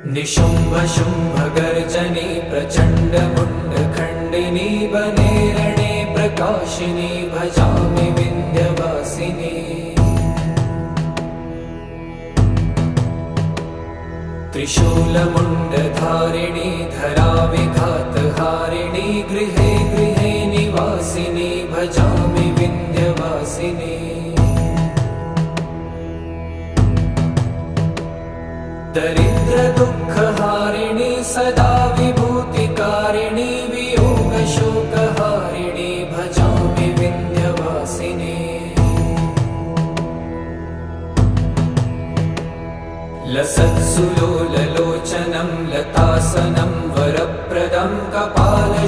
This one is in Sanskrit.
निशुम्भ शुम्भ गर्जनी प्रचण्ड मुण्ड खण्डिनी वने रणे प्रकाशिनी भजामि विन्ध्यवासिनी। त्रिशूलमुण्डधारिणी धराविघातहारिणी गृहे गृहे निवासिनी भजामि विन्ध्यवासिनी। दरिद्र दुःखहारिणी सदा विभूतिकारिणी वियोगशोकहारिणी भजामि विन्ध्यवासिनी। लसत्सुलोललोचनं लतासनं वरप्रदं कपालशूलधारिणी